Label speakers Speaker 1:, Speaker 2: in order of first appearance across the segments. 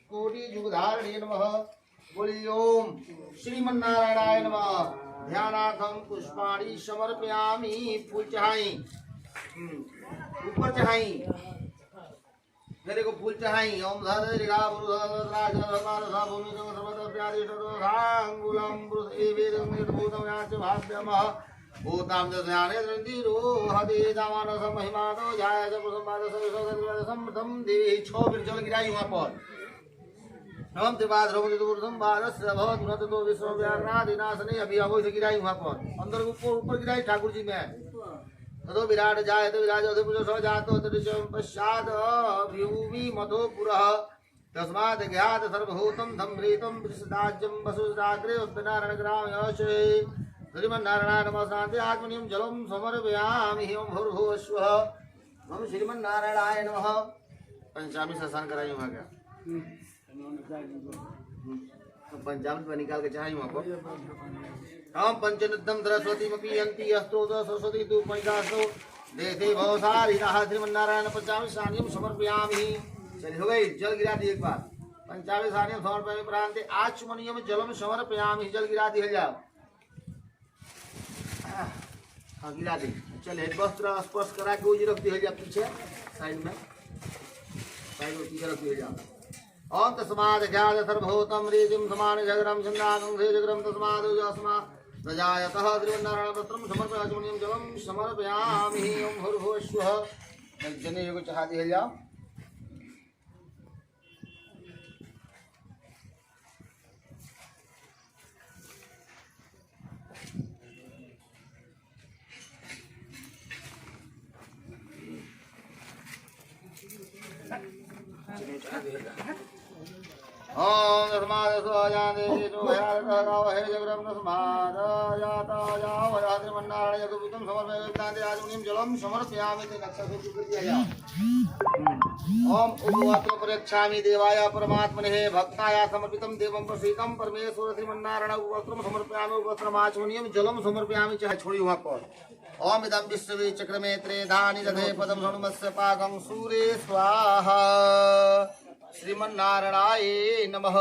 Speaker 1: कोटि जुगधारणे नमः। बोलिए ओम श्रीमन्नारायणाय नमः। ध्यानार्थम पुष्पाणि समर्पयामि। फूल चढ़ाई, ऊपर चढ़ाई, मेरे को फूल चढ़ाई। ओम धर ऋगा भूतां दध्याने दृष्टिरो हदे दामानस महिमानो जाय च प्रसम्पाद समृद्धं देवी। 6 फिर जल गिराई वहाँ पर। नवम त्रिपाद रोमति दूरसम भारस्य भवत उन्नत तो विश्व व्याघ्रादिनाशने। अभी अवो से गिराई वहाँ पर, अंदर ऊपर गिराई ठाकुर जी में। ततो विराट जायत विराज अधिपुरुष स जातो तदृशं पश्चात् व्यूवी मधो पुरः। तस्मात् ज्ञात सर्वभूतं धम्रेतं वृषदाज्यं वसुराग्रे उत्तनारायण ग्राम यशे। श्रीमन्नारायण नमः। शांति आत्मनियम जलम समर्पयामि। ओम भूर्भुवस्वः। ओम श्रीमन्नारायणाय नमः। पंचामी से स्नान कराइए वहाँ का। पंचामृत में निकाल के चढ़ाई वहाँ को। हम पंचनुद्धम सरस्वती मपीयन्ति अस्तोत सरस्वती तु पंचासो देते भवसारिणः। श्रीमन्नारायण पंचामी सानियम समर्पयामि। चलिए हो गई, जल गिरा दी एक बार। पंचामी सानियम समर्पयामि प्रांते आचमनियम जलम समर्पयामि। जल गिरा दी जाओ। हाँ गिरा दी। चलिए वस्त्र स्पर्श करा के उजी रख दी है पीछे साइड में, साइड में पीछे रख दी है। ओम तस्मात् ज्ञात सर्वभूतं ऋजिं समान जगरं छन्दानं थे जगरं तस्मात् यस्मा प्रजायतः। श्रीमन्नारायण पत्रं समर्पयामि जलं समर्पयामि। ओम भूर्भुवस्वः। जने को चढ़ा दिया जाओ। ओम तस्मात् स्वजाने जो भयारतः गावहे जगरं तस्मात् जाता जाओ श्रीमन्नारायण यज्ञपुत्रं समर्पयामि प्रांते आचमनीयं जलं समर्पयामि। ते नक्शा से कर दिया जाओ। ओम उपवासं परीक्षामि देवाय परमात्मने भक्ताय समर्पितं देवं प्रसीदं परमेश्वर। श्रीमन्नारायण उपवस्त्रं समर्पयामि। उपवस्त्रमाचमनीयं जलं समर्पयामि। चाहे छोड़ी वहाँ पर। ओम इदं विश्वे चक्रमे त्रेधानि दधे पदं शृणुमस्य पाकं सूरे स्वाहा। श्रीमन्नारायणाय नमः।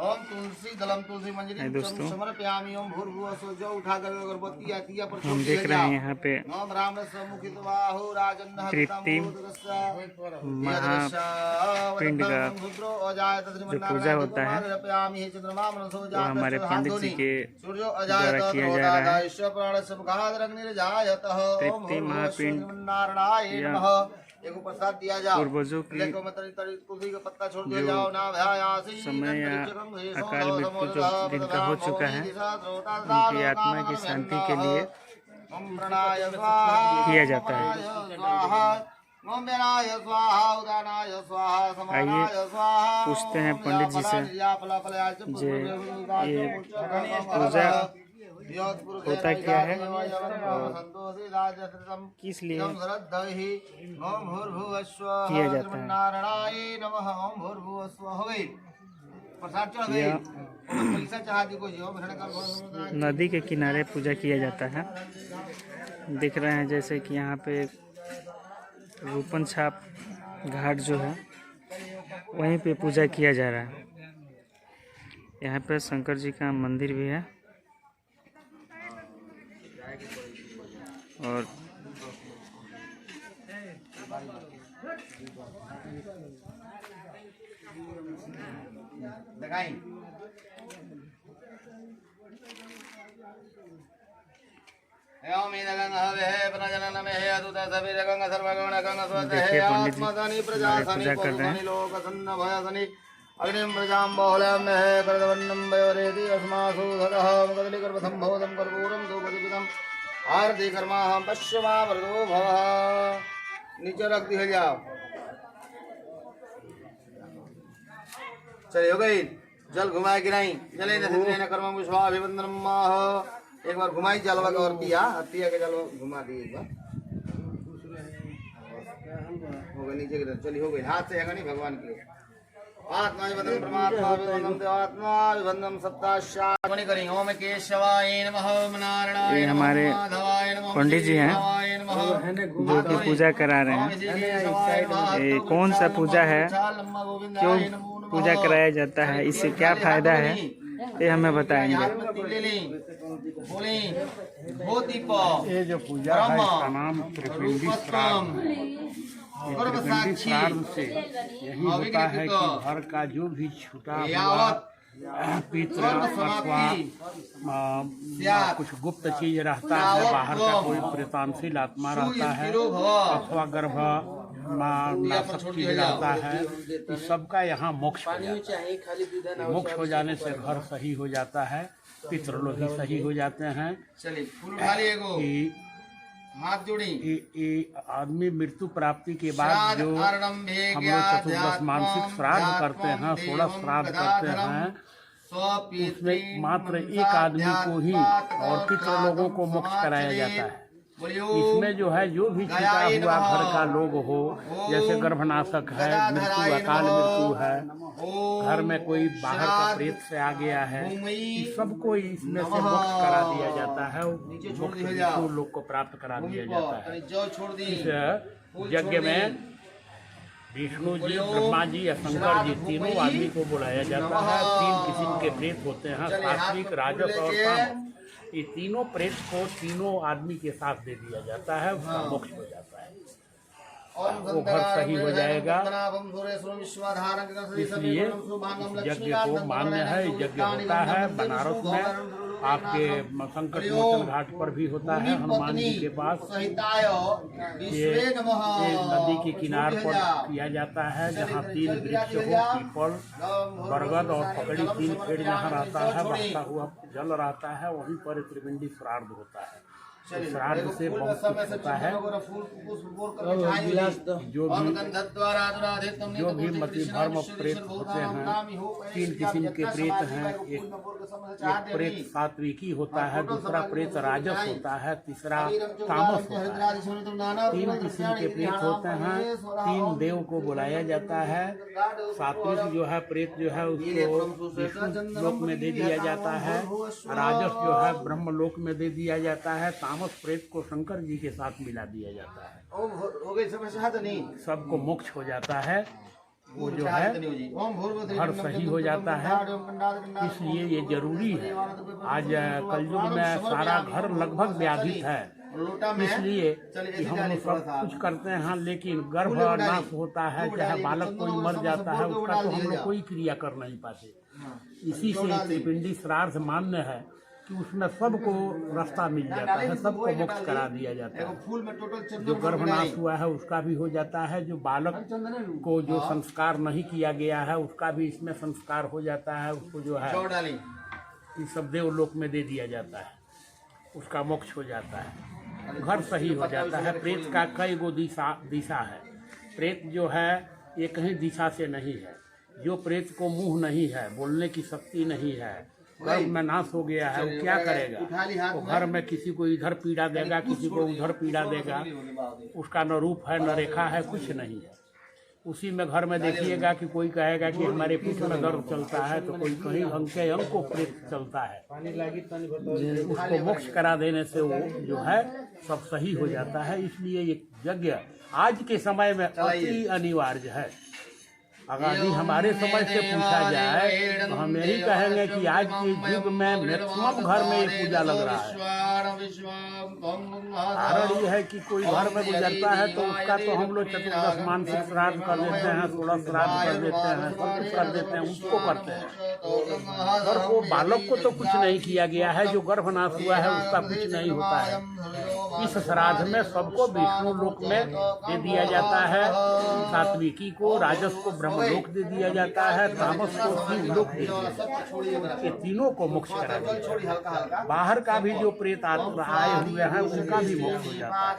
Speaker 1: ओम तुलसी दलम तुलसी मंजरी समर्पयामि। ओम भूर्भुवस्वः। जो उठाकर अगरबत्ती आतिया पर
Speaker 2: हम देख रहे हैं यहाँ पे
Speaker 1: ओम राम सम्मुखित बाहु राजन्नः
Speaker 2: कृत्रिम महापिंड का जो पूजा होता है वो हमारे पंडित जी के द्वारा किया जा रहा है। कृत्रिम महापिंड
Speaker 1: एक प्रसाद दिया जाओ।
Speaker 2: पूर्वजों की
Speaker 1: तुलसी का पत्ता छोड़ दिया जाओ ना।
Speaker 2: समय या अकाल मृत्यु जो जिनका हो चुका है उनकी आत्मा की शांति के लिए किया जाता है। आइए पूछते हैं पंडित जी से जे ये पूजा होता क्या है, किस लिए किया जाता है। नदी के किनारे पूजा किया जाता है। दिख रहे हैं जैसे कि यहाँ पे रूपन छाप घाट जो है वहीं पे पूजा किया जा रहा है। यहाँ पे शंकर जी का मंदिर भी है और देखिए पंडित जी पूजा कर रहे हैं।
Speaker 1: अग्निम प्रजां बहुलम है प्रदवन्नम वयोरेति अस्मासु धतः मुकदली कर्मथं भवतं कर्पूरं धूपदीपितं आरती कर्मा हम पश्चिमा वरदो भवः। नीचे रख दी है जाओ। चलिए हो गई। जल घुमाए गिराई जले न कर्म विश्वाभिवंदनम माह। एक बार घुमाई जलवा का और पिया के जलवा घुमा दी एक बार। हो गई नीचे गिरा। चलिए हो गई। हाथ से नहीं भगवान की आत्मा विबंधन परमात्मा विबंधन देवात्मा विबंधन सप्ताश्यामणि करेंगे। ओम केशवाय नमः। नारायणाय
Speaker 2: ये हमारे पंडित जी हैं जो कि पूजा करा रहे हैं। ये कौन सा पूजा है, क्यों पूजा कराया जाता है, इससे क्या फायदा है, ये हमें बताएंगे।
Speaker 3: ये जो पूजा है इसका नाम त्रिपिंडी श्राद्ध है। त्रिपिंडी श्राद्ध से यही होता है कि घर का जो भी छूटा हुआ पितृ अथवा कुछ गुप्त चीज रहता है, बाहर का कोई प्रेतांशील आत्मा रहता है अथवा गर्भ नाशक चीज रहता है, इस सबका यहाँ मोक्ष हो जाता है। मोक्ष हो जाने से घर सही हो जाता है, पितृ लोग भी सही हो जाते हैं। कि आदमी मृत्यु प्राप्ति के बाद जो हम लोग चतुर्दश मानसिक श्राद्ध करते हैं, 16 श्राद्ध करते हैं, उसमें मात्र एक आदमी को ही और पितृ लोगों को मोक्ष कराया जाता है। इसमें जो है जो भी छूटा हुआ घर का लोग हो, जैसे गर्भनाशक है, मृत्यु अकाल मृत्यु है, घर में कोई बाहर का प्रेत से आ गया है, इस सबको इसमें से मोक्ष करा दिया जाता है, मोक्ष लोग को प्राप्त करा दिया जाता है। इस यज्ञ में विष्णु जी, ब्रह्मा जी या शंकर जी तीनों आदमी को बुलाया जाता है। 3 किस्म के प्रेत होते हैं, सात्विक, राजस और तामस। ये तीनों प्रेत को तीनों आदमी के साथ दे दिया जाता है, उसका मोक्ष हो जाता है, वो घर सही हो जाएगा। इसलिए यज्ञ को मान्य है, यज्ञ होता है बनारस में, आपके संकट मोचन घाट पर भी होता है, हनुमान जी के पास। ये नदी के किनार पर किया जाता है, जहाँ 3 वृक्ष हो, पीपल, बरगद और पकड़ी 3 पेड़ जहाँ रहता है, बहता हुआ जल रहता है, वहीं पर त्रिपिंडी श्राद्ध होता है। श्राद्ध से बहुत कुछ होता है। जो भी मति धर्म प्रेत होते हैं, 3 किस्म के प्रेत हैं। एक प्रेत सात्विकी होता है, दूसरा प्रेत राजस होता है, तीसरा तामस होता है। 3 किस्म के प्रेत होते हैं। 3 देव को बुलाया जाता है। सात्विक जो है प्रेत जो है उसको विष्णु लोक में दे दिया जाता है, राजस जो है ब्रह्म लोक में दे दिया जाता है, तामस प्रेत को शंकर जी के साथ मिला दिया जाता है। सबको मोक्ष हो जाता है, वो जो है घर सही हो जाता है। इसलिए ये जरूरी है। आज कलयुग में सारा घर लगभग व्याधित है, इसलिए कि हम लोग सब कुछ करते हैं, लेकिन गर्भ नाश होता है, चाहे बालक कोई मर जाता है, उसका तो हम लोग कोई क्रिया कर नहीं पाते। इसी से त्रिपिंडी श्राद्ध मान्य है कि उसमें सबको रास्ता मिल जाता है, सबको मोक्ष करा दिया जाता है। जो गर्भनाश हुआ है उसका भी हो जाता है, जो बालक को जो संस्कार नहीं किया गया है उसका भी इसमें संस्कार हो जाता है, उसको जो है इस सब देवलोक में दे दिया जाता है, उसका मोक्ष हो जाता है, घर सही हो जाता है। प्रेत का कई गो दिशा है। प्रेत जो है ये कहीं दिशा से नहीं है। जो प्रेत को मुंह नहीं है, बोलने की शक्ति नहीं है, गर्भ में नाश हो गया है, वो क्या करेगा? वो घर में किसी को इधर पीड़ा देगा, किसी को उधर पीड़ा देगा, उसका न रूप है न रेखा है, कुछ नहीं है। उसी में घर में देखिएगा कि कोई कहेगा कि हमारे पीठ में दर्द चलता है, तो कोई कहीं अंग के अंग को प्रेत चलता है, उसको मोक्ष करा देने से वो जो है सब सही हो जाता है। इसलिए ये यज्ञ आज के समय में अति अनिवार्य है। अगर हमारे समय से पूछा जाए तो हम यही कहेंगे कि आज के युग में मैक्सिमम घर में ये पूजा लग रहा है। कारण ये है कि कोई घर में गुजरता है तो उसका तो हम लोग चतुर्दश मानसिक श्राद्ध कर देते हैं, 16 श्राद्ध कर देते हैं, सब कुछ कर देते हैं, उसको करते हैं। और वो बालक को तो कुछ नहीं किया गया है, जो गर्भनाश हुआ है उसका कुछ नहीं होता है। इस श्राद्ध में सबको विष्णु लोक में दे दिया जाता है, सात्विकी को, राजस को ब्रह्मलोक दे दिया जाता है, तामस को शिवलोक दे दिया जाता है। ये तीनों को मोक्ष करा दिया जाता है। बाहर का भी जो प्रेत आए हुए हैं उनका भी मोक्ष हो जाता है।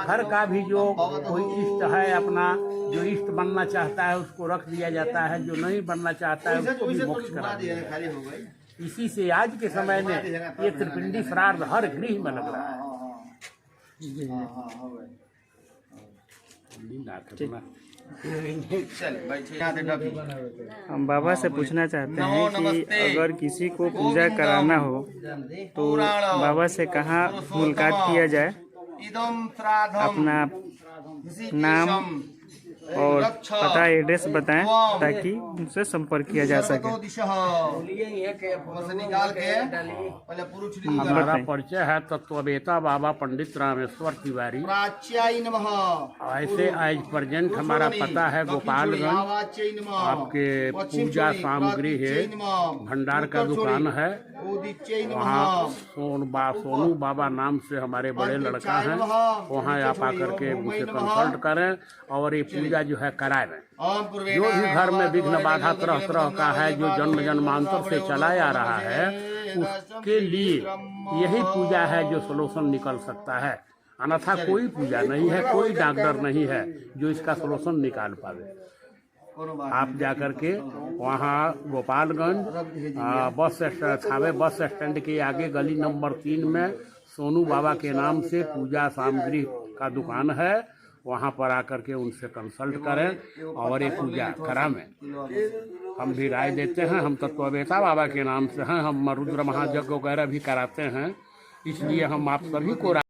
Speaker 3: घर का भी जो कोई इष्ट है, अपना जो इष्ट बनना चाहता है उसको रख दिया जाता है, जो नहीं बनना चाहता है उसको भी मोक्ष करा दिया जाता है। इसी से आज के समय में ये त्रिपिंडी श्राद्ध हर गृह में लग रहा है।
Speaker 2: हम बाबा से पूछना चाहते हैं कि अगर किसी को पूजा कराना हो तो बाबा से कहाँ मुलाकात किया जाए
Speaker 1: इदम श्राद्धम
Speaker 2: अपना नाम
Speaker 1: ऋषिकेशम
Speaker 2: और
Speaker 1: रक्ष
Speaker 2: पता एड्रेस बताएं ताकि उनसे संपर्क किया जा सके।
Speaker 1: सर्वतो दिशः बस निकाल के पहले पुरुष
Speaker 3: हमारा
Speaker 2: बताएं।
Speaker 3: परिचय है तत्ववेता बाबा पंडित रामेश्वर तिवारी।
Speaker 1: प्राच्याय नमः।
Speaker 3: ऐसे एज प्रेजेंट हमारा पता है गोपालगंज।
Speaker 1: वाच्याय नमः।
Speaker 3: आपके
Speaker 1: पश्चिम
Speaker 3: पूजा
Speaker 1: छोड़ी,
Speaker 3: सामग्री है,
Speaker 1: वाच्याय नमः।
Speaker 3: भंडार का
Speaker 1: उत्तर
Speaker 3: दुकान
Speaker 1: छोड़ी,
Speaker 3: है।
Speaker 1: उदिच्याय
Speaker 3: वहाँ
Speaker 1: नमः।
Speaker 3: सोनू बाबा नाम से हमारे बड़े लड़का हैं, वहाँ आप आकर के उनसे कंसल्ट करें और ये पूजा जो है कराएं। जो भी घर में विघ्न बाधा तरह तरह का है, जो जन्म जन्मांतर से चलाया आ रहा है, उसके लिए यही पूजा है जो सोल्यूशन निकल सकता है। अन्यथा कोई पूजा नहीं है, कोई डॉक्टर नहीं है जो इसका सोल्यूशन निकाल पावे। आप जाकर के वहाँ गोपालगंज बस छावे बस स्टैंड के आगे गली नंबर 3 में सोनू बाबा के नाम से पूजा सामग्री का दुकान है। वहाँ पर आकर के उनसे कंसल्ट करें और ये पूजा करावें। हम भी राय देते हैं। हम तत्ववेता बाबा के नाम से हैं, हम रुद्र महायज्ञ वगैरह भी कराते हैं, इसलिए हम आप सभी को